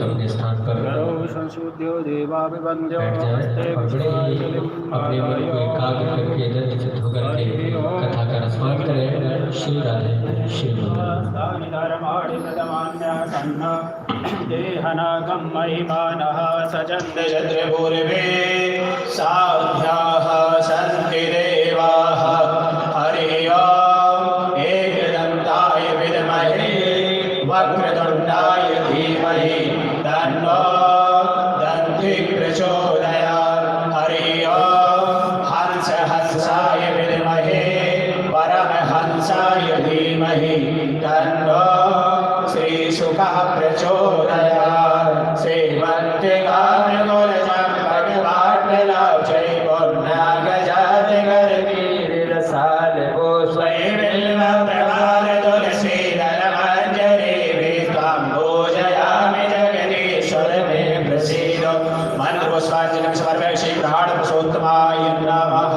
युक्त अपने स्थान पर संशुद्ध्यो देवाभिवन्द्यो बैठ जाए और बड़े ही अपने मन को एकाग्र करके दंड चित्त होकर के कथा का रसपान करें। श्री राधे श्री देहनागं महिमानः सचन्द्रशत्रुपूर्वे साध्याः सन्ति देवाः हरिः ओम् एकदन्ताय विद्महे वक्रतुण्डाय धीमहि तन्नो दन्ति प्रचोदयात्। हरिः ओम् हंसहंसाय विद्महे परमहंसाय धीमहि तन्नो श्रीशुकः प्रचोदयात्। श्रीमद्विकानकुलचम्पकवाट्टलाक्षै पुण्यगजातिगर्भिरसालको स्वयंबिल्वप्रभारतुलसीदलमञ्जरीभिः पूजयामि जगदीश्वर मे प्रसीद। मन्त्रपुष्पाञ्जलिं समर्पयामि श्रीप्रहाणपुरुषोत्तमाय नमः।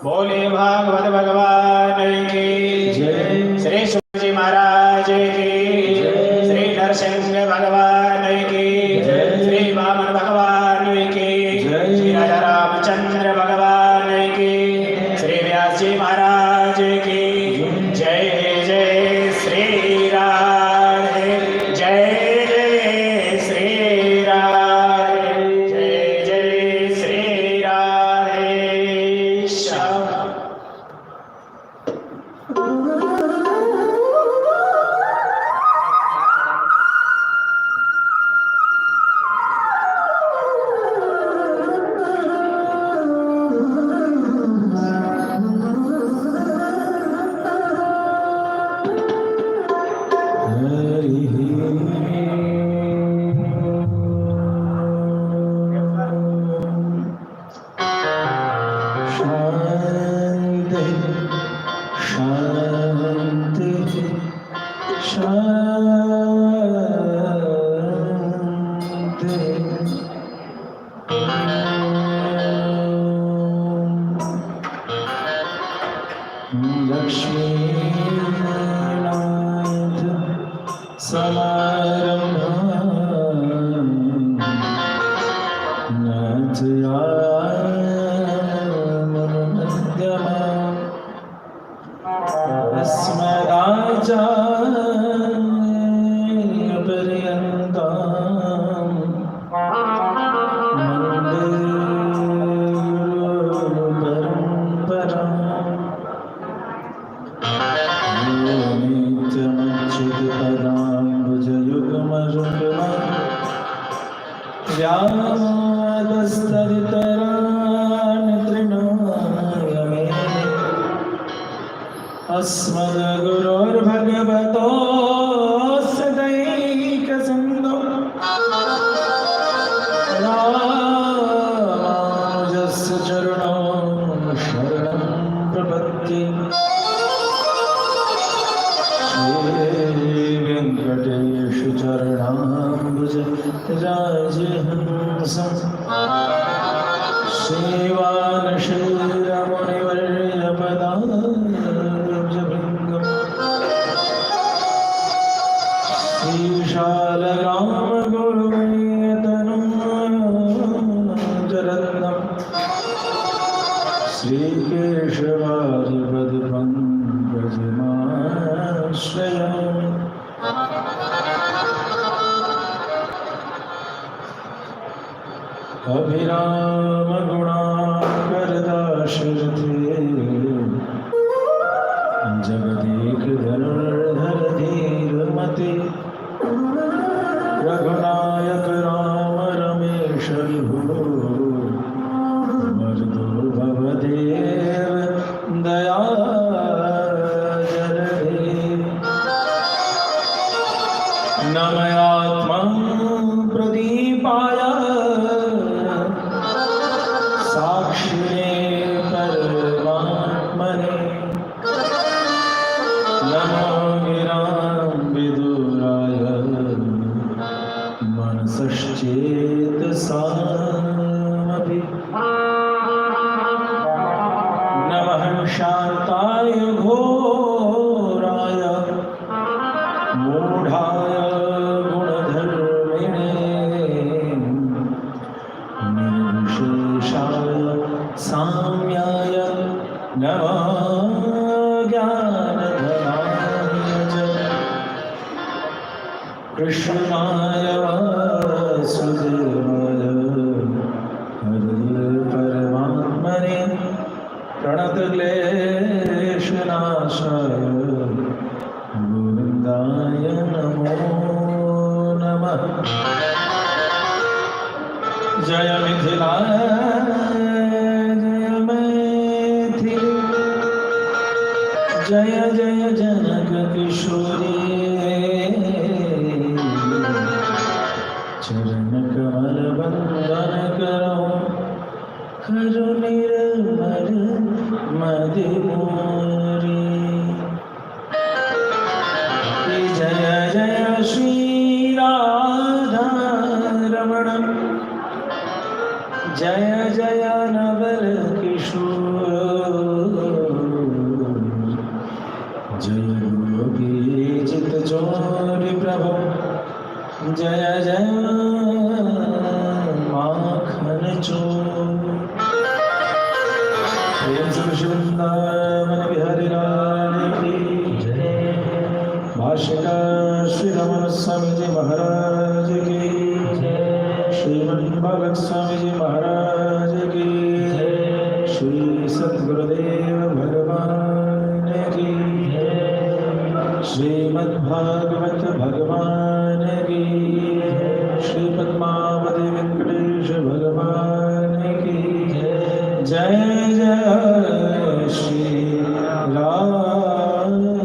बोले भागवत भगवान की जय। श्री जी महाराज की श्री नरसिंह भगवान की श्री वामन भगवान की श्री राजा रामचंद्र भगवान की श्री व्यास जी महाराज की जय जय श्री राधे जय जय श्री राधे जय जय श्री राधे श्याम। अभिराम गुणाकरदाशरथे जगदेक धनुर्धर धीरमते रघुनायक राम रमेश विभो मर्दो भवदेव दया जलधे नमयात्मा प्रदीपाय साक्षिणे परमात्मने नमो गिरां विदुराय मनसश्चेतसामपि नमः शान्ताय घोराय मूढाय कृष्णाय वासुदेवाय हरे परमात्मने प्रणतक्लेशनाशाय गोविन्दाय नमो नमः। जय मिथिला जय मैथिली जय जय जनक किशोरी चरण कमल बंदन करो खरु निर्मल मदि मोरी। जय जय श्री राधा रमण जय जय नवल किशोर जय योगी चित चोर प्रभु जय जय माखन चोर। प्रेम से वृंदावन बिहारी लाल की जय। भाष्यकार श्री रमण स्वामी जी महाराज की जय। श्रीमद् भागवत स्वामी जी महाराज की जय। श्री सद्गुरुदेव भगवान की जय। श्रीमद् भागवत भगवान की जय। श्री पद्मावती वेंकटेश भगवान की जय। जय जय श्री राधे।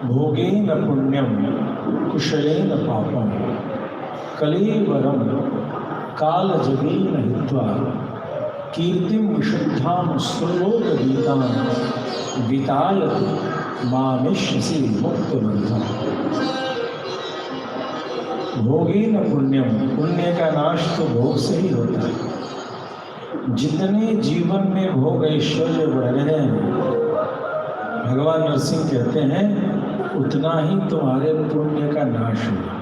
भोगेन पुण्यम कुशलेन पापम कलेवरम कालजगेन हित्वा कीर्तिम विशुद्धाम सुलोकगीताम वितायत मामिष्यसि मुक्तबंधम। भोगेन पुण्यम, पुण्य का नाश तो भोग से ही होता है। जितने जीवन में भोग ऐश्वर्य बढ़ रहे हैं, भगवान नरसिंह कहते हैं उतना ही तुम्हारे पुण्य का नाश होगा।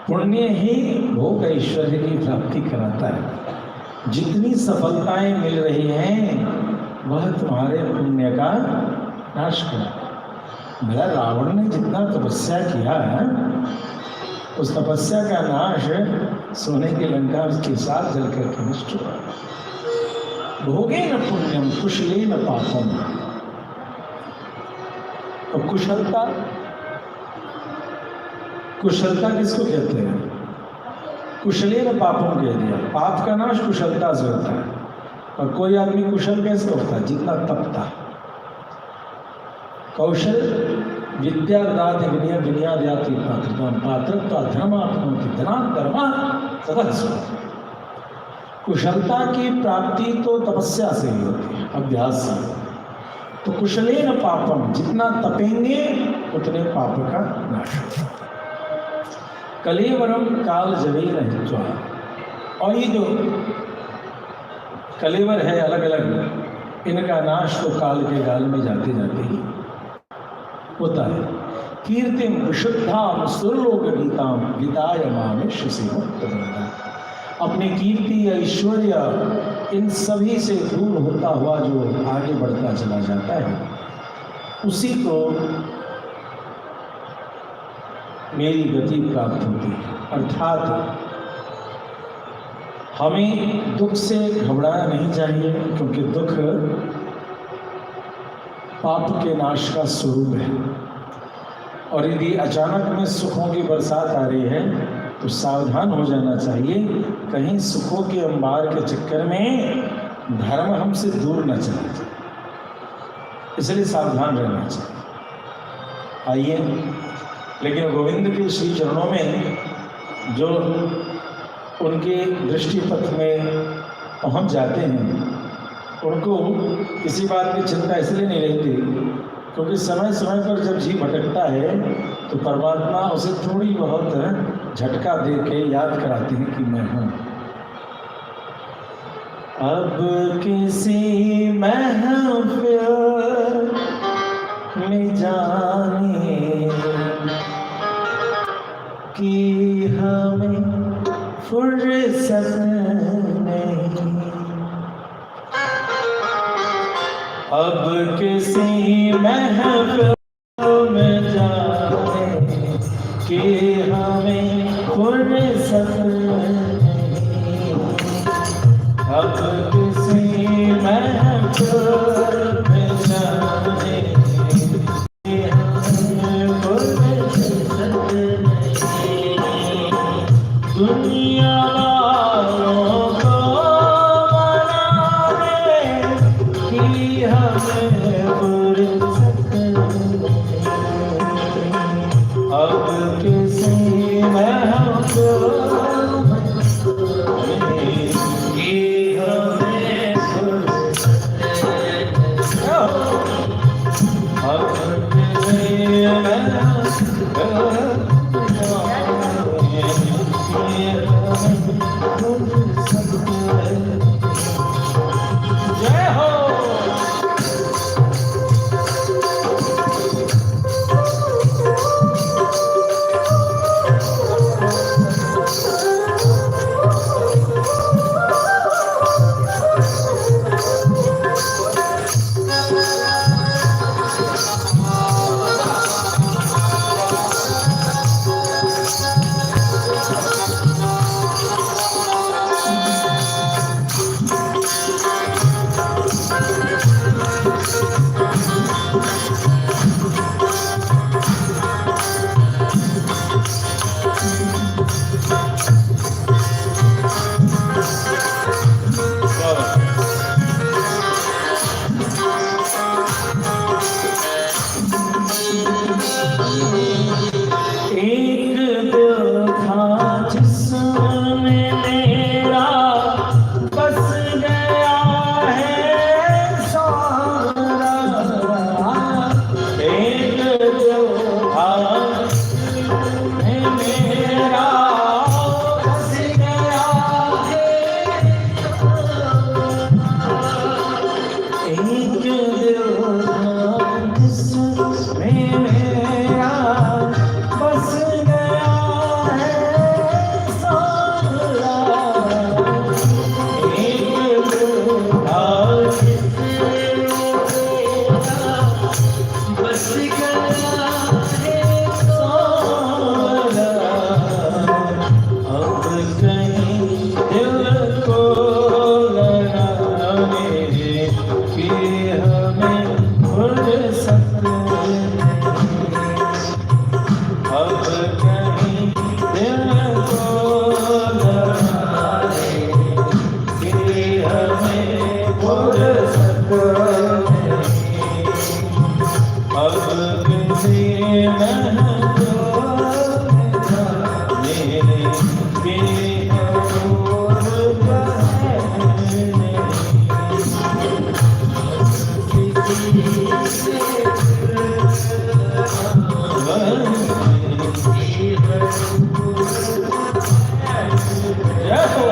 पुण्य ही भोग ऐश्वर्य की प्राप्ति कराता है। जितनी सफलताएं मिल रही हैं वह तुम्हारे पुण्य का नाश करा। भला रावण ने जितना तपस्या किया है उस तपस्या का नाश सोने की लंका उसके साथ जल करके नष्ट हुआ। भोगेन पुण्यम कुशलेन पापम। और कुशलता, कुशलता किसको कहते हैं? कुशलेन पापम कह दिया। पाप का नाश कुशलता से होता है। और कोई आदमी कुशल कैसे होता है? जितना तपता। कौशल विद्या दाति विनय विनयाद्याति पात्रता पात्रता धर्मात्मति धनात् धर्मा तदस्व। कुशलता की प्राप्ति तो तपस्या से ही होती है, अभ्यास से। तो कुशलेन पापम, जितना तपेंगे उतने पाप का नाश होगा। कलेवरम काल जवेन हित्वा। और ये जो कलेवर है अलग अलग, इनका नाश तो काल के गाल में जाते जाते ही होता है। कीर्तिम विशुद्धाम सुरलोक गीताम विदाय मामिष्यसि मुक्तबंधम। अपनी कीर्ति ऐश्वर्य इन सभी से दूर होता हुआ जो आगे बढ़ता चला जाता है, उसी को मेरी गति प्राप्त होती है। अर्थात हमें दुख से घबराना नहीं चाहिए, क्योंकि दुख पाप के नाश का स्वरूप है। और यदि अचानक में सुखों की बरसात आ रही है तो सावधान हो जाना चाहिए, कहीं सुखों के अंबार के चक्कर में धर्म हमसे दूर न चला जाए, इसलिए सावधान रहना चाहिए। आइए, लेकिन गोविंद के श्री चरणों में जो उनके दृष्टिपथ में पहुंच जाते हैं, उनको किसी बात की चिंता इसलिए नहीं रहती, क्योंकि समय समय पर जब जीव भटकता है तो परमात्मा उसे थोड़ी बहुत झटका दे के याद कराते हैं कि मैं हूँ। अब किसी महफिल में जाने की हमें फुर्सत नहीं, अब किसी महफिल में जाने कि हमें फुर्सत नहीं, अब किसी महफिल में जाने कि हमें फुर्सत नहीं, दुनिया वालों को मनाने की हमें फुर्सत नहीं, अब किसी महफिल में की हमें फुर्सत नहीं, अब किसी महफिल जय हो। एक दिल था जिसमें मेरा बस गया है सारा, एक दिल था जिसमें मेरा बस गया है, एक दिल था जिसमें मेरा बस गया है सारा, एक दिल था जिसमें मेरा बस गया है सारा, अब कहीं दिल को लगाने की हमें फुर्सत नहीं, अब कहीं दिल को लगाने की हमें फुर्सत नहीं, अब किसी महफिल में जाने की फुर्सत नहीं, जय हो।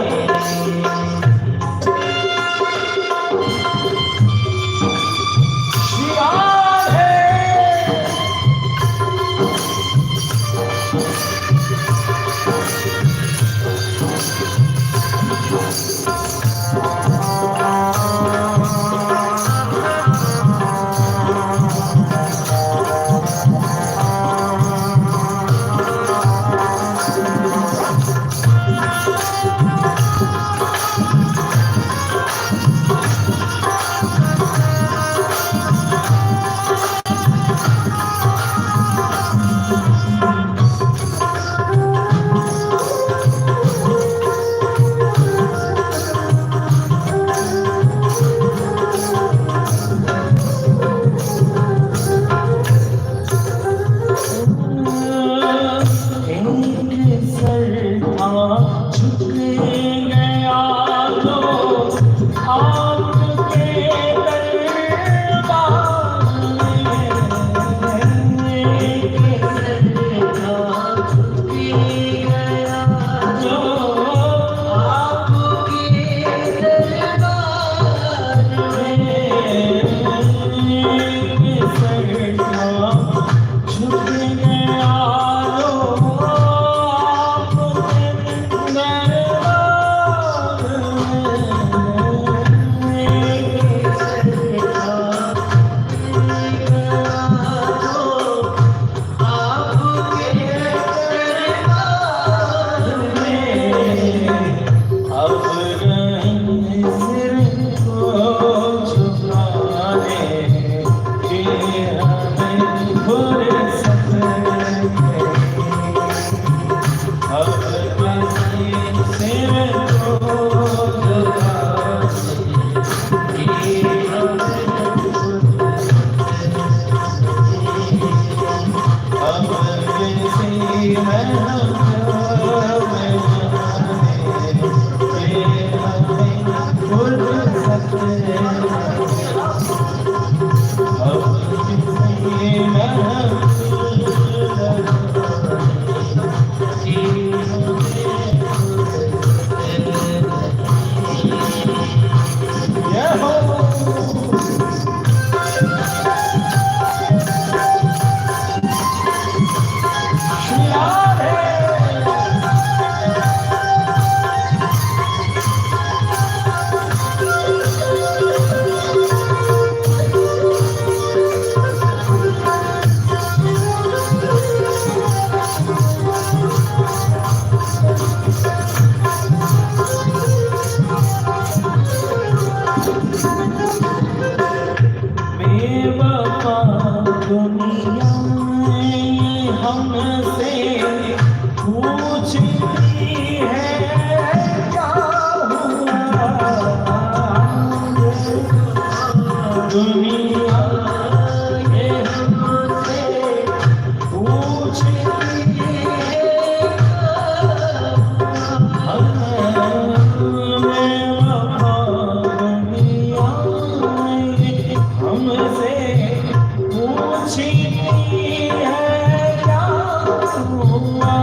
दुनिया ये हमसे पूछती है हमें वफा दुनिया ये हमसे पूछती है क्या हुआ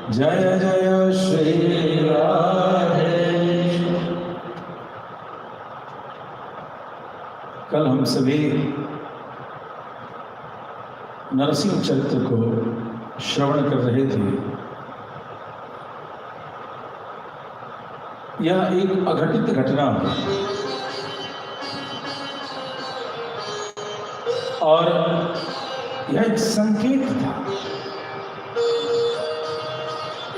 जय जय श्री राधे। कल हम सभी नरसिंह चरित्र को श्रवण कर रहे थे। यह एक अघटित घटना है और यह एक संकेत था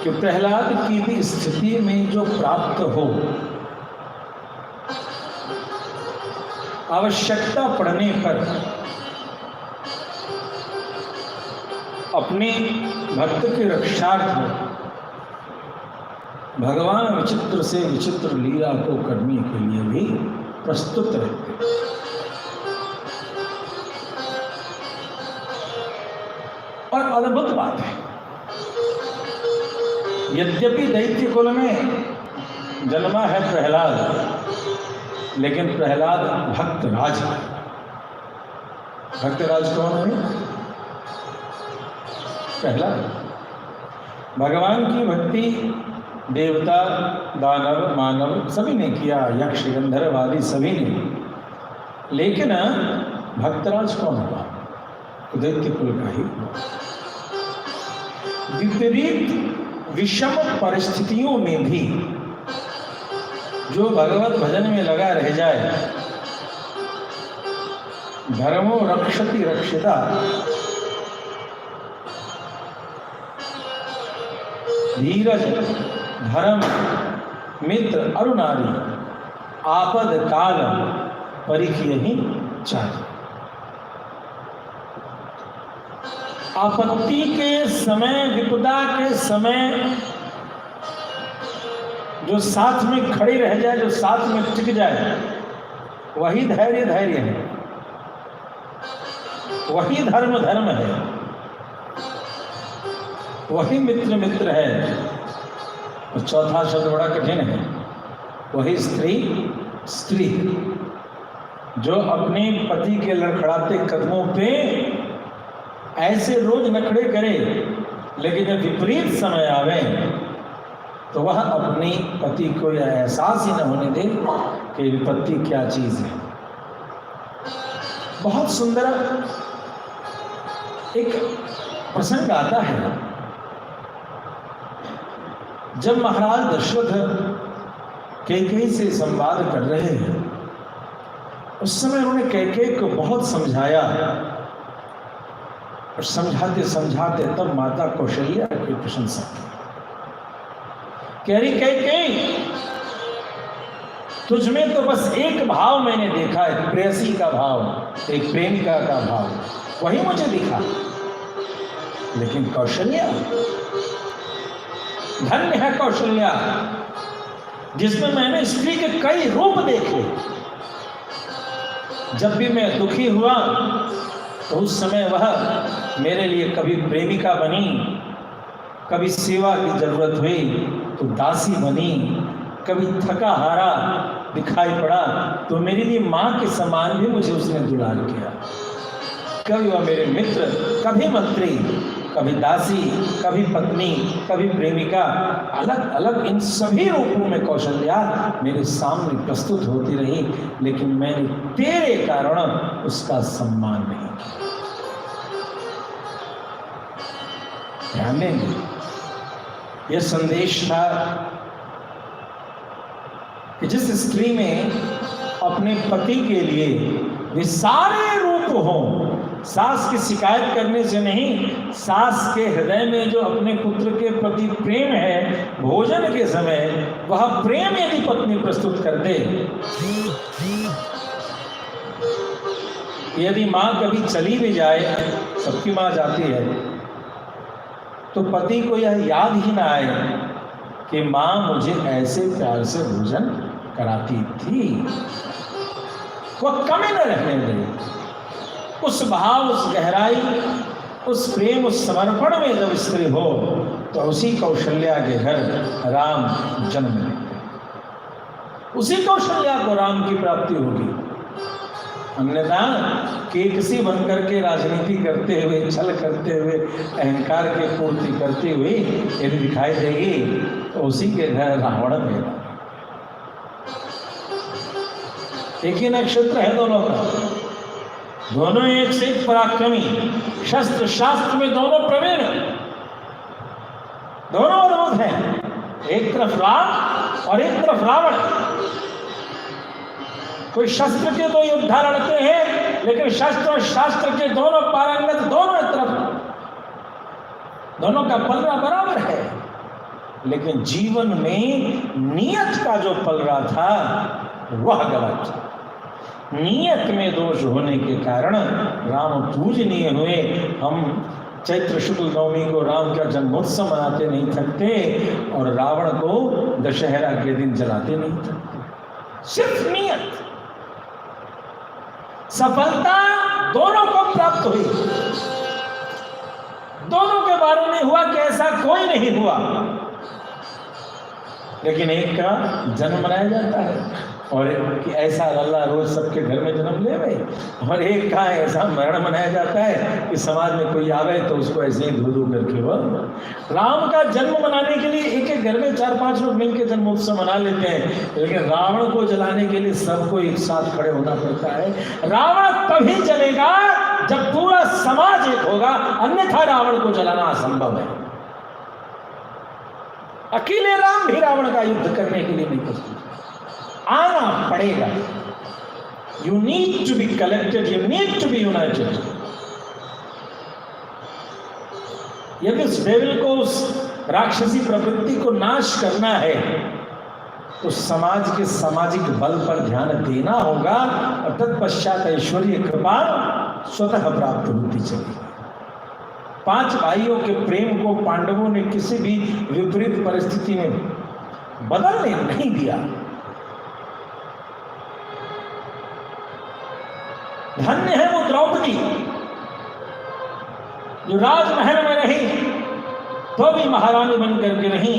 कि प्रहलाद की भी स्थिति में जो प्राप्त हो, आवश्यकता पड़ने पर अपने भक्त के रक्षार्थ भगवान विचित्र से विचित्र लीला को करने के लिए भी प्रस्तुत रहते। और अद्भुत बात है, यद्यपि दैत्य कुल में जन्मा है प्रहलाद, लेकिन प्रहलाद भक्तराज है। भक्तराज कौन है? प्रहलाद। भगवान की भक्ति देवता, दानव, मानव सभी ने किया, यक्ष, गंधर्व आदि सभी ने, लेकिन भक्तराज कौन हुआ? दैत्य कुल का ही। विपरीत विषम परिस्थितियों में भी जो भगवत भजन में लगा रह जाए, धर्मो रक्षति रक्षिता, धीरज, धर्म, मित्र, अरुणारी, आपद काल परिखिय ही चाहिए। आपत्ति के समय, विपदा के समय जो साथ में खड़े रह जाए, जो साथ में टिक जाए, वही धैर्य धैर्य है, वही धर्म धर्म है, वही मित्र मित्र है। और चौथा शब्द बड़ा कठिन है, वही स्त्री स्त्री, जो अपने पति के लड़खड़ाते कदमों पे ऐसे रोज नखड़े करे, लेकिन जब विपरीत समय आवे तो वह अपनी पति को यह एहसास ही न होने दे कि विपत्ति क्या चीज है। बहुत सुंदर एक प्रसंग आता है, जब महाराज दशरथ कैकेयी से संवाद कर रहे हैं, उस समय उन्होंने कैकेयी को बहुत समझाया, और समझाते समझाते तब माता कौशल्या की प्रशंसा की। कह रही कैकेयी, तुझमें तो बस एक भाव मैंने देखा है, प्रेयसी का भाव, एक प्रेमिका का भाव, वही मुझे दिखा। लेकिन कौशल्या, धन्य है कौशल्या, जिसमें मैंने स्त्री के कई रूप देखे। जब भी मैं दुखी हुआ तो उस समय वह मेरे लिए कभी प्रेमिका बनी, कभी सेवा की जरूरत हुई तो दासी बनी, कभी थका हारा दिखाई पड़ा तो मेरे लिए माँ के समान भी मुझे उसने दुलार किया। कभी वह मेरे मित्र, कभी मंत्री, कभी दासी, कभी पत्नी, कभी प्रेमिका, अलग अलग इन सभी रूपों में कौशल्या मेरे सामने प्रस्तुत होती रही, लेकिन मैंने तेरे कारण उसका सम्मान नहीं किया। ध्यान देंगे, यह संदेश था कि जिस स्त्री में अपने पति के लिए वे सारे रूप हों, सास की शिकायत करने से नहीं, सास के हृदय में जो अपने पुत्र के प्रति प्रेम है, भोजन के समय वह प्रेम यदि पत्नी प्रस्तुत कर दे, यदि माँ कभी चली भी जाए, सबकी माँ जाती है, तो पति को यह याद ही ना आए कि माँ मुझे ऐसे प्यार से भोजन कराती थी, वह कमी न रहने दे। उस भाव, उस गहराई, उस प्रेम, उस समर्पण में जब स्त्री हो तो उसी कौशल्या के घर राम जन्म लेंगे, उसी कौशल्या को राम की प्राप्ति होगी। अन्यथा केकसी बनकर के राजनीति करते हुए, छल करते हुए, अहंकार की पूर्ति करती हुई यदि दिखाई देगी तो उसी के घर रावण पैदा। एक ही नक्षत्र है दोनों का, दोनों एक से एक पराक्रमी, शस्त्र शास्त्र में दोनों प्रवीण, दोनों अद्भुत हैं। एक तरफ राम और एक तरफ रावण। कोई शस्त्र के तो योद्धा लड़ते हैं, लेकिन शस्त्र और शास्त्र के दोनों पारंगत, दोनों तरफ, दोनों का पलड़ा बराबर है। लेकिन जीवन में नियत का जो पलड़ा था वह गलत था। नियत में दोष होने के कारण राम पूजनीय हुए। हम चैत्र शुक्ल नवमी को राम का जन्मोत्सव मनाते नहीं थकते और रावण को दशहरा के दिन जलाते नहीं थकते। सिर्फ नियत, सफलता दोनों को प्राप्त हुई, दोनों के बारे में हुआ कि ऐसा कोई नहीं हुआ, लेकिन एक का जन्म मनाया जाता है और कि ऐसा लल्ला रोज सबके घर में जन्म ले गए, और एक का ऐसा मरण मनाया जाता है कि समाज में कोई आवे तो उसको ऐसे ही धू धू करके वो। राम का जन्म मनाने के लिए एक एक घर में 4-5 लोग मिलकर जन्मोत्सव मना लेते हैं, लेकिन रावण को जलाने के लिए सबको एक साथ खड़े होना पड़ता है। रावण तभी जलेगा जब पूरा समाज एक होगा, अन्यथा रावण को जलाना असंभव है। अकेले राम भी रावण का युद्ध करने के लिए नहीं प्रस्तुत, आना पड़ेगा। You need to be collected, you need to be united. यदि उस डेविल को, उस राक्षसी प्रवृत्ति को नाश करना है तो समाज के सामाजिक बल पर ध्यान देना होगा और तत्पश्चात ऐश्वर्य कृपा स्वतः प्राप्त होती चली। 5 भाइयों के प्रेम को पांडवों ने किसी भी विपरीत परिस्थिति में बदलने नहीं दिया। धन्य है वो द्रौपदी जो राजमहल में रही तो भी महारानी बनकर के रही,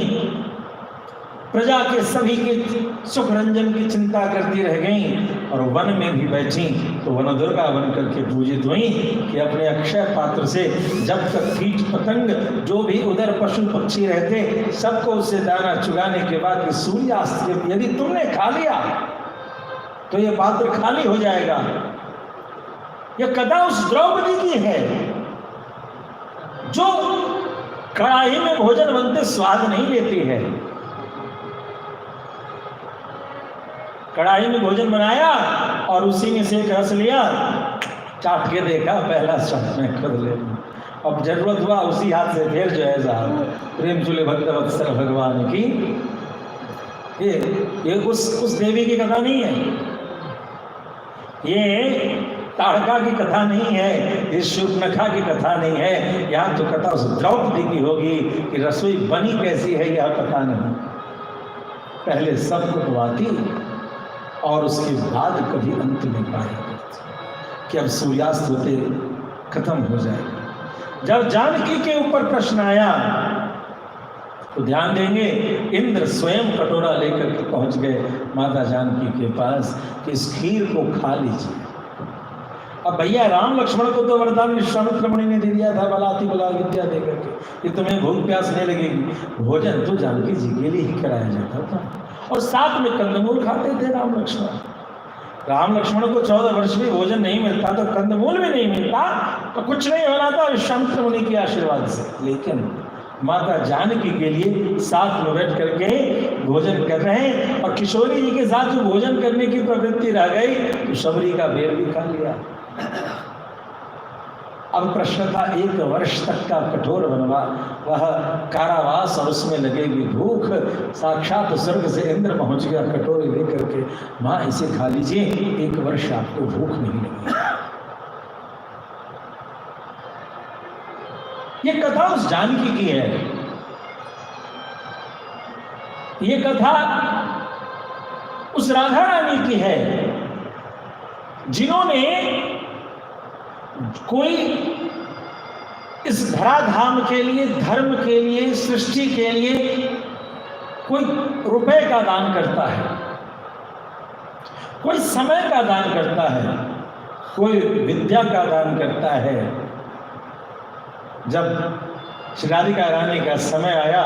प्रजा के सभी के सुख रंजन की चिंता करती रह गई, और वन में भी बैठी तो वनदुर्गा बन करके पूजित हुई कि अपने अक्षय पात्र से जब तक कीट पतंग जो भी उधर पशु पक्षी रहते सबको उससे दाना चुगाने के बाद कि सूर्यास्त के यदि तुमने खा लिया तो ये पात्र खाली हो जाएगा। यह कथा उस द्रौपदी की है जो कड़ाही में भोजन बनते स्वाद नहीं लेती है। कड़ाही में भोजन बनाया और उसी में से एक रस लिया, चाट के देखा, पहला स्वाद में खुद ले, अब जरूरत हुआ उसी हाथ से फिर जो है साहब प्रेम चुले भक्त वत्सल भगवान की। ये उस देवी की कथा नहीं है, ये ताड़का की कथा नहीं है, ये शूर्पणखा की कथा नहीं है। यहाँ तो कथा उस द्रौपदी की होगी कि रसोई बनी कैसी है, यह कथा नहीं। पहले सब कुटवाती और उसके बाद कभी अंत में पाया कि अब सूर्यास्त होते खत्म हो जाएगा। जब जानकी के ऊपर प्रश्न आया तो ध्यान देंगे, इंद्र स्वयं कटोरा लेकर के पहुंच गए माता जानकी के पास कि इस खीर को खा लीजिए। अब भैया राम लक्ष्मण को तो वरदान विश्वामित्र मुनि ने दे दिया था, बलाति बला विद्या दे करके कि तुम्हें भूख प्यास नहीं लगेगी। भोजन तो जानकी जी के लिए ही कराया जाता था और साथ में कंदमूल खाते थे राम लक्ष्मण। राम लक्ष्मण को 14 वर्ष में भोजन नहीं मिलता तो कंदमूल भी नहीं मिलता तो कुछ नहीं हो रहा था विश्वामित्र मुनि के आशीर्वाद से। लेकिन माता जानकी के लिए साथ में बैठ करके भोजन कर रहे हैं और किशोरी जी के साथ जो भोजन करने की प्रवृत्ति रह गई तो शबरी का बेर भी खा लिया। अब प्रश्न था 1 वर्ष तक का कठोर वनवास, वह कारावास और उसमें लगेगी भूख। साक्षात स्वर्ग से इंद्र पहुंच गया कटोरे लेकर के, माँ इसे खा लीजिए, 1 वर्ष आपको भूख नहीं लगेगी। ये कथा उस जानकी की है। ये कथा उस राधा रानी की है जिन्होंने कोई इस धराधाम के लिए, धर्म के लिए, सृष्टि के लिए कोई रुपए का दान करता है, कोई समय का दान करता है, कोई विद्या का दान करता है। जब श्री राधिका रानी का समय आया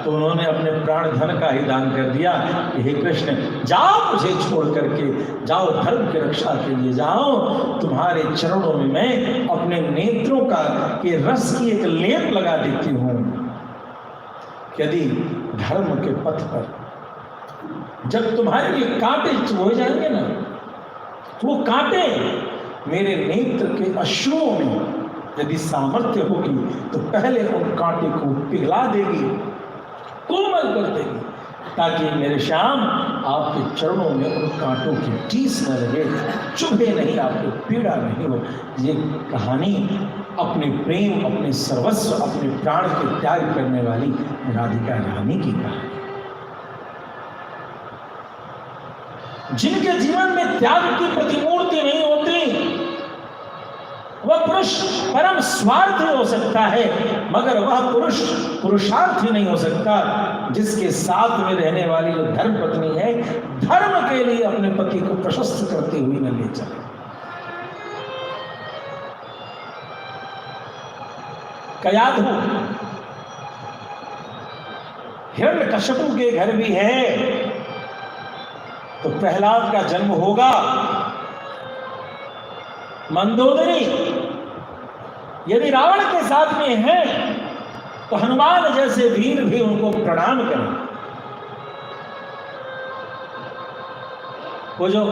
तो उन्होंने अपने प्राण धन का ही दान कर दिया कि हे कृष्ण जाओ, मुझे छोड़ करके जाओ, धर्म की रक्षा के लिए जाओ, तुम्हारे चरणों में मैं अपने नेत्रों का के रस की एक लेप लगा देती हूँ। यदि धर्म के पथ पर जब तुम्हारे लिए कांटे हो जाएंगे ना, वो कांटे मेरे नेत्र के अश्रुओं में यदि सामर्थ्य होगी तो पहले उन कांटे को पिघला देगी, कोमल कर देगी, ताकि मेरे श्याम आपके चरणों में उन कांटों की टीस न लगे, चुभे नहीं, आपको पीड़ा नहीं हो। ये कहानी अपने प्रेम, अपने सर्वस्व, अपने प्राण के त्याग करने वाली राधिका रानी की कहानी। जिनके जीवन में त्याग की प्रतिमूर्ति नहीं होती वह पुरुष परम स्वार्थी हो सकता है, मगर वह पुरुष पुरुषार्थी नहीं हो सकता जिसके साथ में रहने वाली जो धर्म पत्नी है, धर्म के लिए अपने पति को प्रशस्त करते हुए न ले चले। कयाधु हिरण्यकश्यपु के घर भी है तो प्रहलाद का जन्म होगा। मंदोदरी यदि रावण के साथ में है तो हनुमान जैसे वीर भी उनको प्रणाम करें। वो जो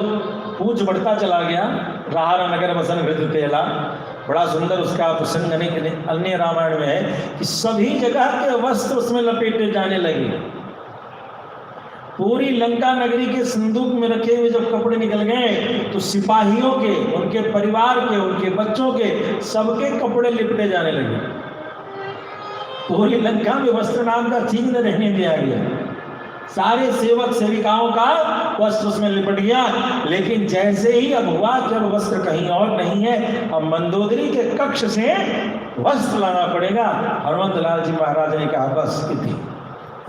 पूछ बढ़ता चला गया, राहर नगर बसन हृदय तेला, बड़ा सुंदर उसका प्रसंग अन्य रामायण में है कि सभी जगह के वस्त्र उसमें लपेटे जाने लगे। पूरी लंका नगरी के संदूक में रखे हुए जब कपड़े निकल गए तो सिपाहियों के, उनके परिवार के, उनके बच्चों के, सबके कपड़े लिपटे जाने लगे। पूरी लंका में वस्त्र नाम का चीज न रहने दिया गया। सारे सेवक सेविकाओं का वस्त्र उसमें लिपट गया। लेकिन जैसे ही अब हुआ कि अब वस्त्र कहीं और नहीं है, अब मंदोदरी के कक्ष से वस्त्र लाना पड़ेगा। हनुमंत लाल जी महाराज ने कहा बस इति,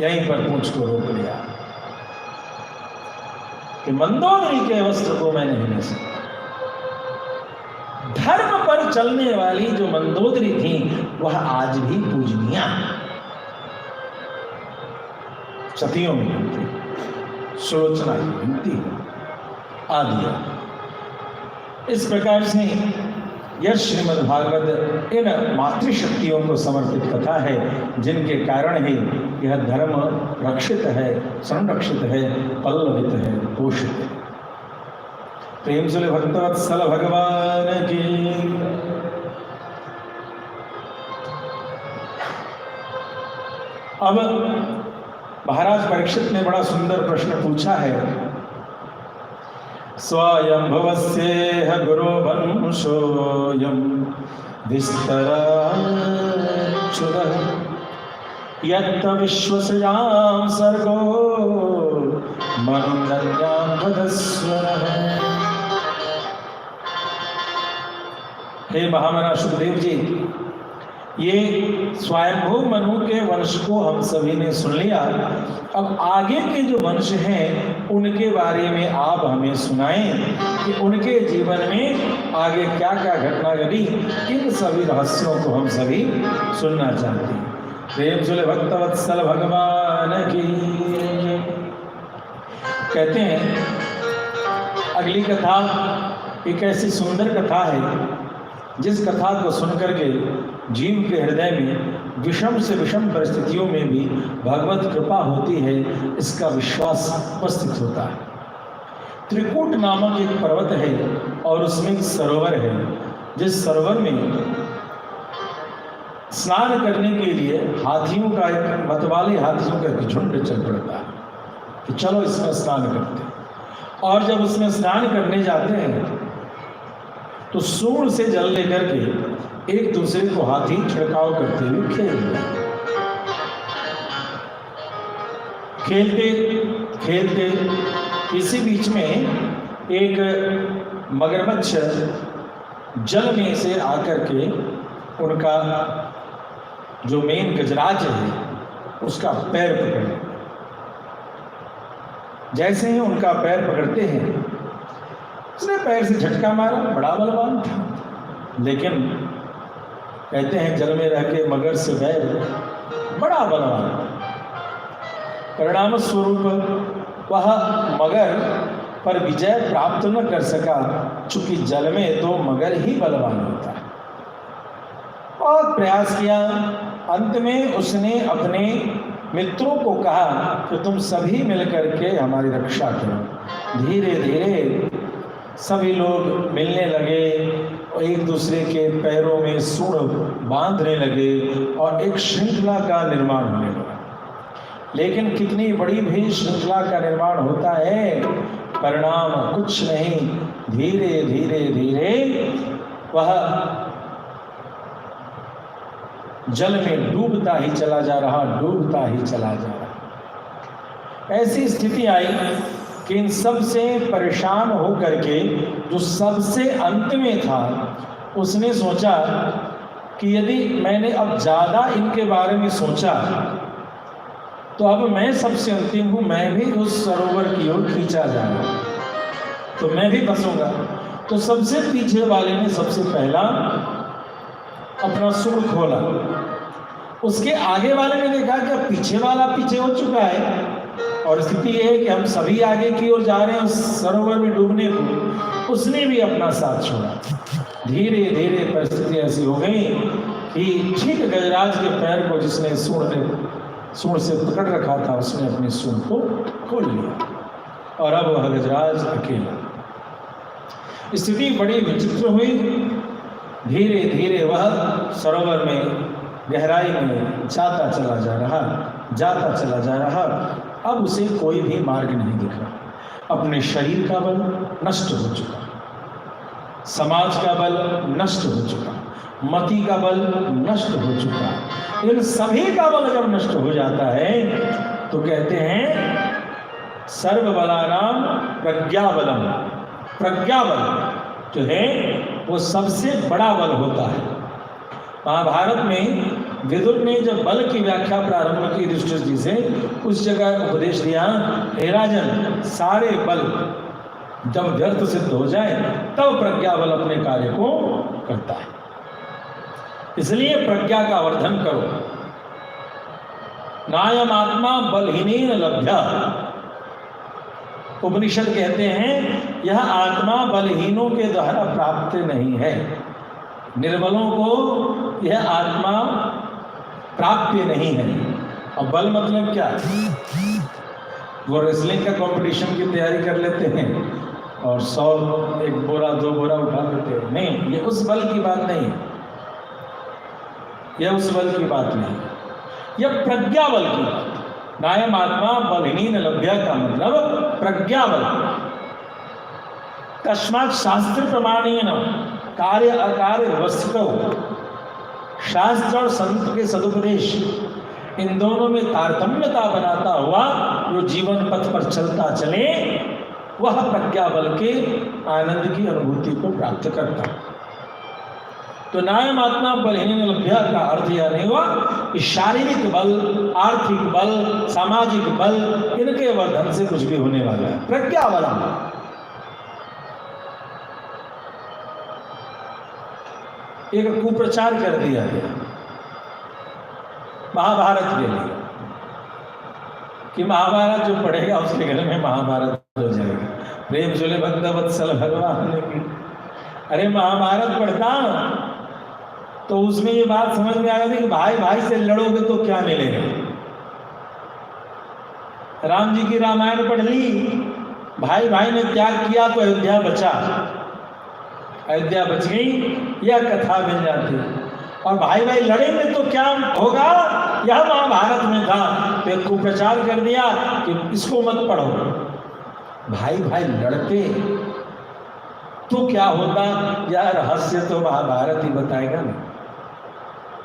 यहीं पर पूंछ को रोक लिया कि मंदोदरी के वस्त्र को मैं नहीं ले सकता। धर्म पर चलने वाली जो मंदोदरी थी वह आज भी पूजनीय सतियों में बनती, सुलोचना की बनती आदि। इस प्रकार से यह श्रीमद् भागवत इन मातृशक्तियों को समर्पित कथा है जिनके कारण ही यह धर्म रक्षित है, संरक्षित है, पल्लवित है, पोषित है। प्रेम से भक्तवत्सल भगवान की। अब महाराज परीक्षित ने बड़ा सुंदर प्रश्न पूछा है। स्वयंभुवस्येह गुरुवंशोऽयं विस्तराच्युतः यत्त विश्वस्यां सर्गो मनुन्यां वदस्वरः। हे महामना सुखदेव जी, ये स्वयंभू मनु के वंश को हम सभी ने सुन लिया। अब आगे के जो वंश हैं उनके बारे में आप हमें सुनाएं कि उनके जीवन में आगे क्या क्या घटना घटी। इन सभी रहस्यों को हम सभी सुनना चाहते हैं। प्रेम सुले भक्तवत्सल भगवान की। कहते हैं अगली कथा एक ऐसी सुंदर कथा है जिस कथा को सुनकर के जीव के हृदय में विषम से विषम परिस्थितियों में भी भगवत कृपा होती है, इसका विश्वास उपस्थित होता है। त्रिकूट नामक एक पर्वत है और उसमें एक सरोवर है, जिस सरोवर में स्नान करने के लिए हाथियों का एक मतवाले हाथियों का एक झुंड चल पड़ता है कि चलो इसमें स्नान करते हैं। और जब उसमें स्नान करने जाते हैं तो सूंड से जल लेकर के एक दूसरे को हाथी छिड़काव करते हुए खेलते खेलते इसी बीच में एक मगरमच्छ जल में से आकर के उनका जो मेन गजराज है उसका पैर पकड़े। जैसे ही उनका पैर पकड़ते हैं, उसने पैर से झटका मारा, बड़ा बलवान था, लेकिन कहते हैं जल में रह के मगर से बैर बड़ा बलवान। परिणाम स्वरूप वह मगर पर विजय प्राप्त न कर सका, चूंकि जल में तो मगर ही बलवान होता है। और प्रयास किया, अंत में उसने अपने मित्रों को कहा कि तुम सभी मिलकर के हमारी रक्षा करो। धीरे धीरे सभी लोग मिलने लगे और एक दूसरे के पैरों में सूंड बांधने लगे और एक श्रृंखला का निर्माण होने लगा। लेकिन कितनी बड़ी भी श्रृंखला का निर्माण होता है, परिणाम कुछ नहीं। धीरे धीरे धीरे वह जल में डूबता ही चला जा रहा, डूबता ही चला जा रहा। ऐसी स्थिति आई कि इन सब से परेशान होकर के जो सबसे अंत में था, उसने सोचा कि यदि मैंने अब ज़्यादा इनके बारे में सोचा तो अब मैं सबसे अंतिम हूँ, मैं भी उस सरोवर की ओर खींचा जाऊंगा, तो मैं भी फंसूंगा। तो सबसे पीछे वाले ने सबसे पहला अपना सूंड खोला। उसके आगे वाले ने देखा कि अब पीछे वाला पीछे हो चुका है और स्थिति ये है कि हम सभी आगे की ओर जा रहे हैं उस सरोवर में डूबने को। उसने भी अपना साथ छोड़ा। धीरे धीरे परिस्थिति ऐसी हो गई कि ठीक गजराज के पैर को जिसने सूंड से पकड़ रखा था, उसने अपनी सूंड को खोल लिया और अब वह गजराज अकेला। स्थिति बड़ी विचित्र हुई। धीरे धीरे वह सरोवर में गहराई में जाता चला जा रहा, जाता चला जा रहा। अब उसे कोई भी मार्ग नहीं दिख रहा। अपने शरीर का बल नष्ट हो चुका, समाज का बल नष्ट हो चुका, मति का बल नष्ट हो चुका। इन सभी का बल जब नष्ट हो जाता है तो कहते हैं सर्वबलानां प्रज्ञाबलम। प्रज्ञाबल जो है वो सबसे बड़ा बल होता है। महाभारत में विदुर ने जब बल की व्याख्या प्रारंभ की युधिष्ठिर जी से, उस जगह उपदेश दिया, हे राजन, सारे बल जब व्यर्थ सिद्ध हो जाए तब प्रज्ञा बल अपने कार्य को करता है। इसलिए प्रज्ञा का वर्धन करो। नायम आत्मा बलहीनेन लभ्या। उपनिषद कहते हैं यह आत्मा बलहीनों के द्वारा प्राप्त नहीं है। निर्बलों को यह आत्मा प्राप्य नहीं है। अब बल मतलब क्या? वो रेसलिंग का कंपटीशन की तैयारी कर लेते हैं और 100 एक बोरा 2 बोरा उठा लेते हैं। नहीं, ये उस बल की बात नहीं है। यह उस बल की बात नहीं, यह प्रज्ञा बल की बात। नायम आत्मा बलहीन लभ्या का मतलब प्रज्ञा बल। तस्मात् शास्त्र प्रमाणेन कार्य अकार्य वस्तु, शास्त्र और संत के सदुपदेश इन दोनों में तारतम्यता बनाता हुआ जो जीवन पथ पर चलता चले वह प्रज्ञा बल के आनंद की अनुभूति को प्राप्त करता। तो नायमात्मा बलहीन लभ्य का अर्थ यह नहीं हुआ कि शारीरिक बल, आर्थिक बल, सामाजिक बल इनके वर्धन से कुछ भी होने वाला है। प्रज्ञा बलम, एक कुप्रचार कर दिया गया महाभारत के लिए कि महाभारत जो पढ़ेगा उसके घर में महाभारत हो जाएगा। प्रेम चले भक्त वत्सल भगवान की, अरे महाभारत पढ़ता तो उसमें ये बात समझ में आ गई कि भाई भाई से लड़ोगे तो क्या मिलेगा। राम जी की रामायण पढ़ ली, भाई भाई ने त्याग किया तो अयोध्या बचा, अयोध्या बच गई, यह कथा मिल जाती। और भाई भाई लड़ेंगे तो क्या होगा, यह महाभारत में था। तो एक कुप्रचार कर दिया कि इसको मत पढ़ो। भाई भाई लड़ते तो क्या होता, यह रहस्य तो महाभारत ही बताएगा ना।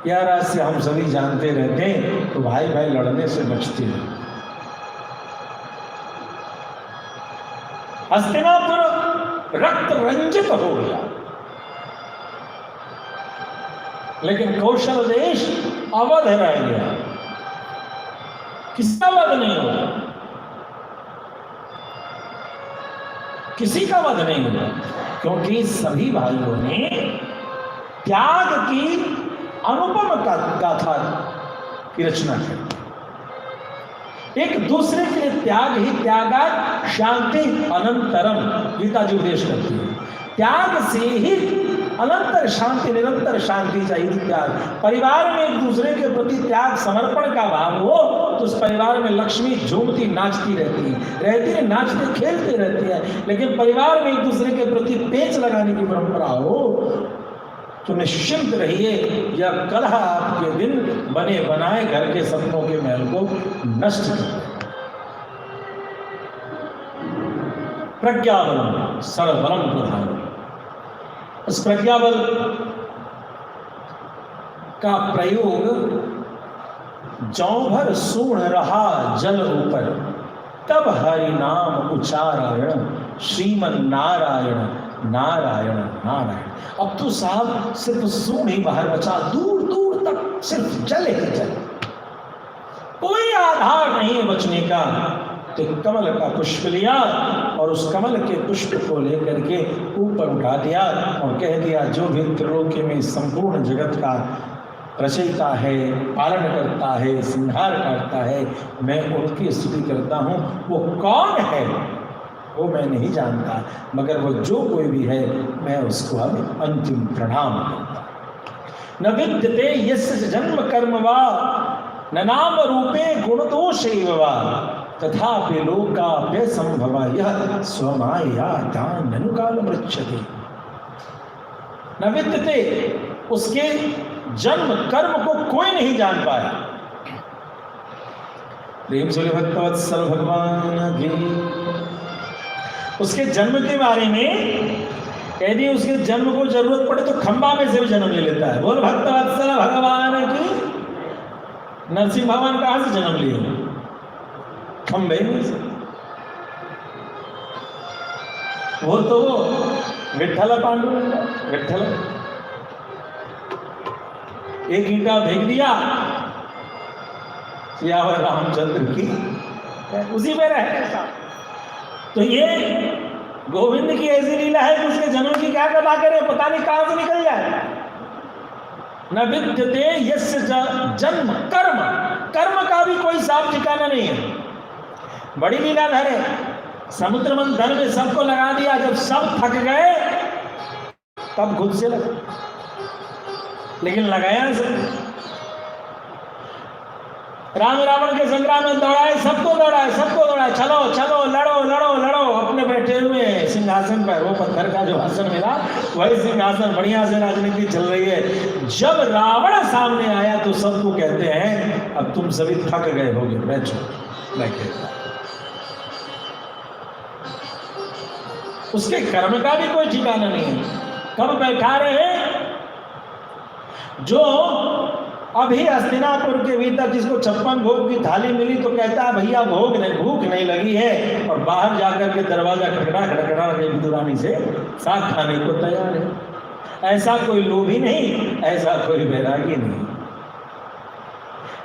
यह रहस्य हम सभी जानते रहते हैं, तो भाई भाई लड़ने से बचते हैं। हस्तिनापुर रक्त रंजित हो गया, लेकिन कौशल देश अवध रह गया। किसका वध नहीं हुआ, किसी का वध नहीं हुआ, क्योंकि सभी भाइयों ने त्याग की अनुपम गाथा की रचना की। एक दूसरे के लिए त्याग ही त्यागा शांति अनंतरम, गीता जी उपदेश करती है। त्याग से ही अनंतर शांति, निरंतर शांति चाहिए। त्याग, परिवार में एक दूसरे के प्रति त्याग समर्पण का भाव हो तो उस परिवार में लक्ष्मी झूमती नाचती रहती है, नाचते खेलते रहती है। लेकिन परिवार में एक दूसरे के प्रति पेच लगाने की परंपरा हो तो निश्चिंत रहिए, यह कलह आपके दिन बने बनाए घर के सपनों के महल को नष्ट कर। प्रज्ञाबलम सर्वबलम प्रधान। इस प्रज्ञाबल का प्रयोग जौ भर सूढ़ रहा जल ऊपर, तब हरि नाम उच्चारायण, श्रीमन नारायण नारायण नारायण। अब तो साहब सिर्फ सूढ़ ही बाहर बचा, दूर दूर तक सिर्फ जल ही जल, कोई आधार नहीं है बचने का। तो कमल का पुष्प लिया और उस कमल के पुष्प को लेकर के ऊपर उठा दिया और कह दिया, जो भी त्रिलोकी में संपूर्ण जगत का रचयिता है, पालन करता है, संहार करता है, मैं उनकी स्तुति करता हूँ। वो कौन है वो मैं नहीं जानता, मगर वो जो कोई भी है मैं उसको अब अंतिम प्रणाम करता। न विद्यते यस्य जन्म कर्म वा, न नाम रूपे गुण दोषैव वा, तथापि लोकाप्य संभवा यह स्वमाया दान अनुकाल मृच्छते। न विद्यते, उसके जन्म कर्म को कोई नहीं जान पाया। प्रेम से भक्तवत्सल भगवान की। उसके जन्म के बारे में यदि उसके जन्म को जरूरत पड़े तो खंबा में से भी जन्म ले लेता है। बोल भक्तवत्सल भगवान की। नरसिंह भगवान कहां से जन्म लिए? खंबे में से। वो तो विठ्ठल पांडुरंग, विठ्ठल एक ईंटा फेंक दिया सियावर रामचंद्र की, उसी में रहे। तो ये गोविंद की ऐसी लीला है कि उसके जन्म की क्या कथा करे, पता नहीं कहां से निकल जाए। न विद्यते यस्य जन्म कर्म, कर्म का भी कोई साफ ठिकाना नहीं है। बड़ी लीलाधर है, समुद्र मंथन में सबको लगा दिया, जब सब थक गए तब खुद से लगा, लेकिन लगाया सब। राम रावण के संग्राम में दौड़ाए, सबको दौड़ाए, सबको दौड़ाए, चलो चलो लड़ो लड़ो लड़ो। अपने बैठे हुए सिंहासन पर, वो पत्थर का जो आसन मिला वही सिंहासन, बढ़िया से राजनीति चल रही है। जब रावण सामने आया तो सबको कहते हैं अब तुम सभी थक गए होगे, बैठो। बैठे उसके कर्म का भी कोई ठिकाना नहीं है। कब बैठा रहे, जो अभी हस्तिनापुर के भीतर जिसको 56 भोग की थाली मिली तो कहता है भैया भोग नहीं, भूख नहीं लगी है, और बाहर जाकर के दरवाजा खटखटा के विदुरानी से साग खाने को तैयार है। ऐसा कोई लोभी नहीं, ऐसा कोई बैरागी नहीं।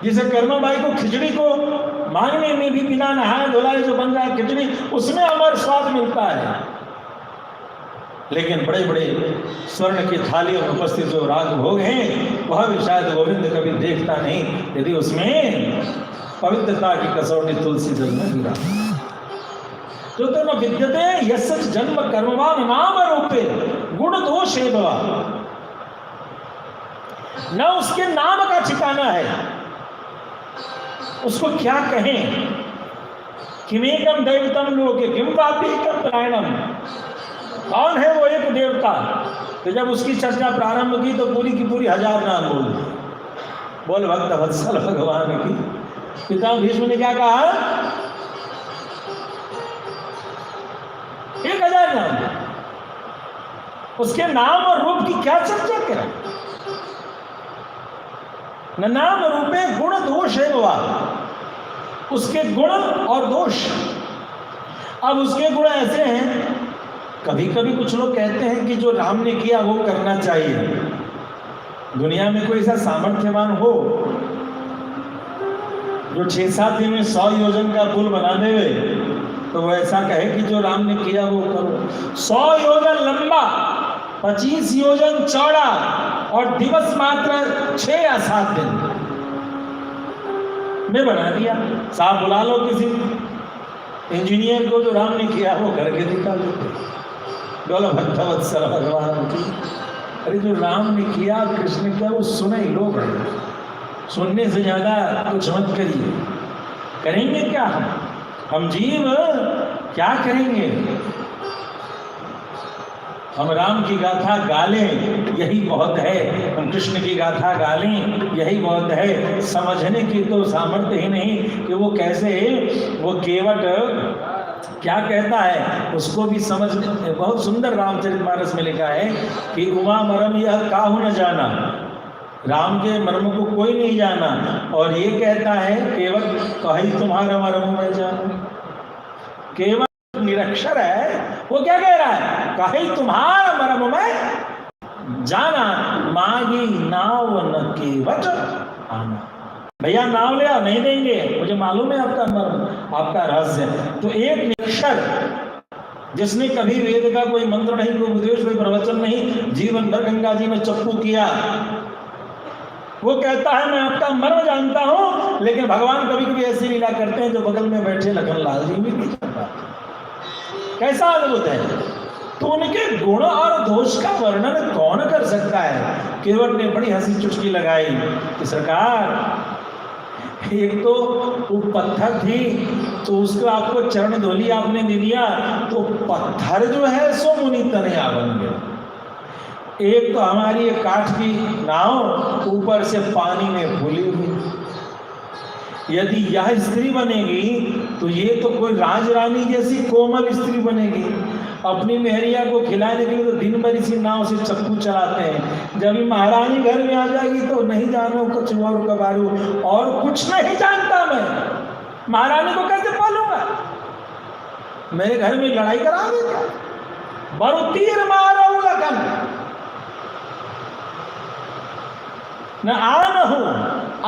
जिसे कर्माबाई को खिचड़ी को मांगने में भी बिना नहाए धुलाए जो बन जाए खिचड़ी, उसमें अमर स्वाद मिलता है। लेकिन बड़े बड़े स्वर्ण की थालियों में उपस्थित जो राग भोग हैं वह भी शायद गोविंद कभी देखता नहीं, यदि उसमें पवित्रता की कसौटी तुलसी जल में गिरा। तो न विद्यते यस्य जन्म कर्मवान नाम रूपे गुण दोष हेतवा, न उसके नाम का ठिकाना है, उसको क्या कहें। किमेकम दैवतम लोके किम वापीकम प्राणम, कौन है वो एक देवता। तो जब उसकी चर्चा प्रारंभ की तो पूरी की पूरी 1000 नाम बोल भक्त वत्सल भगवान की। पिता भीष्म ने क्या कहा, 1000 नाम, उसके नाम और रूप की क्या चर्चा करें। न नाम रूपे गुण दोष है वो, उसके गुण और दोष। अब उसके गुण ऐसे हैं, कभी कभी कुछ लोग कहते हैं कि जो राम ने किया वो करना चाहिए। दुनिया में कोई ऐसा सामर्थ्यवान हो जो 6-7 दिन में 100 योजन का पुल बना देवे, तो वो ऐसा कहे कि जो राम ने किया वो करो। 100 योजन लंबा, 25 योजन चौड़ा, और दिवस मात्र 6 या 7 दिन में बना दिया। साहब बुला लो किसी इंजीनियर को, जो राम ने किया वो करके दिखा देते। बोलो भक्त वत्सल भगवान की। अरे जो राम ने किया, कृष्ण ने किया, वो सुने ही लोग हैं। सुनने से ज्यादा कुछ मत करिए। करेंगे क्या हम जीव क्या करेंगे। हम राम की गाथा गा लें यही बहुत है, हम कृष्ण की गाथा गा लें यही बहुत है। समझने की तो सामर्थ्य ही नहीं कि वो कैसे, वो केवट क्या कहता है उसको भी समझ। बहुत सुंदर रामचरितमानस में लिखा है कि उमा मरम यह काहू न जाना, राम के मर्म को कोई नहीं जाना। और ये कहता है केवल कहीं तुम्हारा मर्म में जाना। केवल निरक्षर है, वो क्या कह रहा है, कहीं तुम्हारा मर्म में जाना, मांगी नाव न केवट आना। भैया नाव ले आओ, नहीं देंगे, मुझे मालूम है आपका मर्म, आपका रहस्य। तो एक निरक्षर जिसने कभी वेद का कोई मंत्र नहीं, कोई उपदेश, कोई प्रवचन नहीं, जीवन भर गंगा जी में चप्पू किया, वो कहता है मैं आपका मर्म जानता हूं। लेकिन भगवान कभी कभी ऐसी लीला करते हैं जो बगल में बैठे लखन लाल जी भी नहीं जानता। कैसा अद्भुत है। तो उनके गुण और दोष का वर्णन कौन कर सकता है। केवट ने बड़ी हंसी चुटकी लगाई कि सरकार, एक तो वो पत्थर थी तो उसको आपको चरण धोली आपने दे दिया, तो पत्थर जो है सो मुनि तनया बन गया। एक तो हमारी ये काठ की नाव ऊपर से पानी में फूली हुई। यदि यह स्त्री बनेगी तो ये तो कोई राजरानी जैसी कोमल स्त्री बनेगी। अपनी मेहरिया को खिलाने के लिए तो दिन भर इसी नाव से चप्पू चलाते हैं। जब महारानी घर में आ जाएगी तो नहीं जानो कुछ और कबारू, और कुछ नहीं जानता मैं, महारानी को कैसे पालूंगा, मेरे घर में लड़ाई करा देगा, बरु तीर मारूंगा कम न आन हूं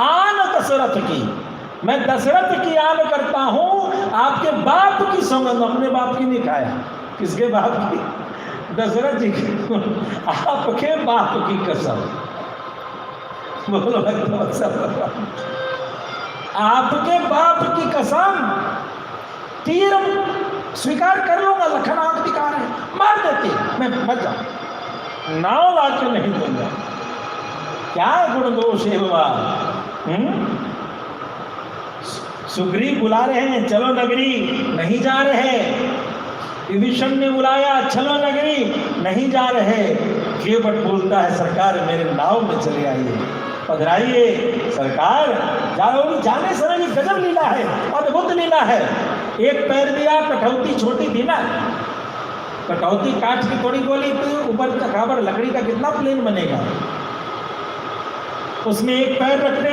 आन दशरथ की, मैं दशरथ की आन करता हूं, आपके बाप की सौगंध। अपने बाप की नहीं खाया, किसके बाप की, दशरथ जी की, आपके बाप की कसम। बोलो आपके बाप की कसम, तीर स्वीकार कर लूंगा, लखन आंख दिखा रहे, मार देती, मैं मर जाऊं, नाव आके नहीं दूंगा। क्या गुण दोष है हुआ। सुग्रीव बुला रहे हैं चलो नगरी, नहीं जा रहे। विभीषण ने बुलाया चलो नगरी, नहीं जा रहे। केवट बोलता है सरकार मेरे नाव में चले आइए, पधराइए सरकार। जाने समय की गजब लीला है, अद्भुत लीला है। एक पैर दिया, कठौती छोटी थी ना, कटौती काट की थोड़ी गोली, तो ऊपर का खाबर लकड़ी का कितना प्लेन बनेगा। उसमें एक पैर रखते,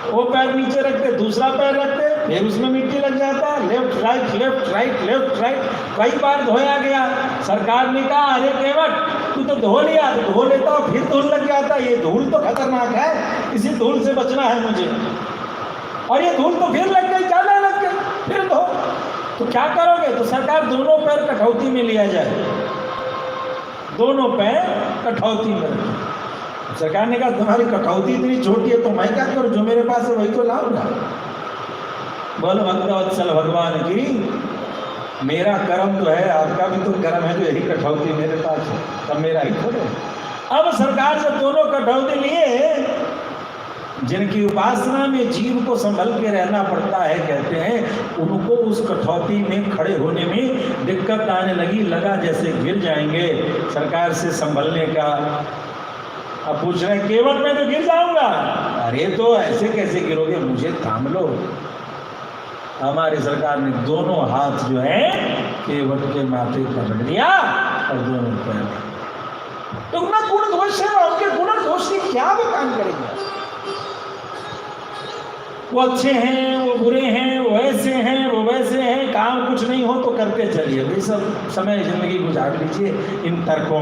वो पैर नीचे रखते, दूसरा पैर रखते, फिर उसमें मिट्टी लग जाता, left right left right left right, कई बार धोया गया। सरकार ने कहा अरे केवट तू तो धो लिया, तो धो लेता और फिर धूल लग जाता, ये धूल तो खतरनाक है, इसी धूल से बचना है मुझे। और ये धूल तो फिर लग गई, ज्यादा लग गई, फिर धो, तो क्या करोगे? तो सरकार दोनों पैर कटौती में लिया जाए, दोनों पैर कटौती में रखें। सरकार ने कहा तुम्हारी कटौती इतनी छोटी है तो मैं क्या करूं, जो मेरे पास है वही तो लाऊंगा। बोल भक्तवत्सल भगवान की, मेरा कर्म तो है, आपका भी तो कर्म है, जो यही कटौती मेरे पास है, तब मेरा ही थोड़े। अब सरकार जब दोनों कटौती लिए, जिनकी उपासना में जीव को संभल के रहना पड़ता है, कहते हैं उनको उस कटौती में खड़े होने में दिक्कत आने लगी, लगा जैसे गिर जाएंगे। सरकार से संभलने का अब पूछ रहे हैं केवट में तो गिर जाऊंगा, अरे तो ऐसे कैसे गिरोगे, मुझे थाम लो। हमारी सरकार ने दोनों हाथ जो है केवट के माथे पर रख दिया और दोनों पैर, तो ना गुण दोष है, आपके गुण दोष की क्या वो काम करेंगे? वो अच्छे हैं, वो बुरे हैं, वो ऐसे हैं, वो वैसे हैं, काम कुछ नहीं हो तो करते चलिए, ये सब समय जिंदगी गुजार लीजिए इन तर्कों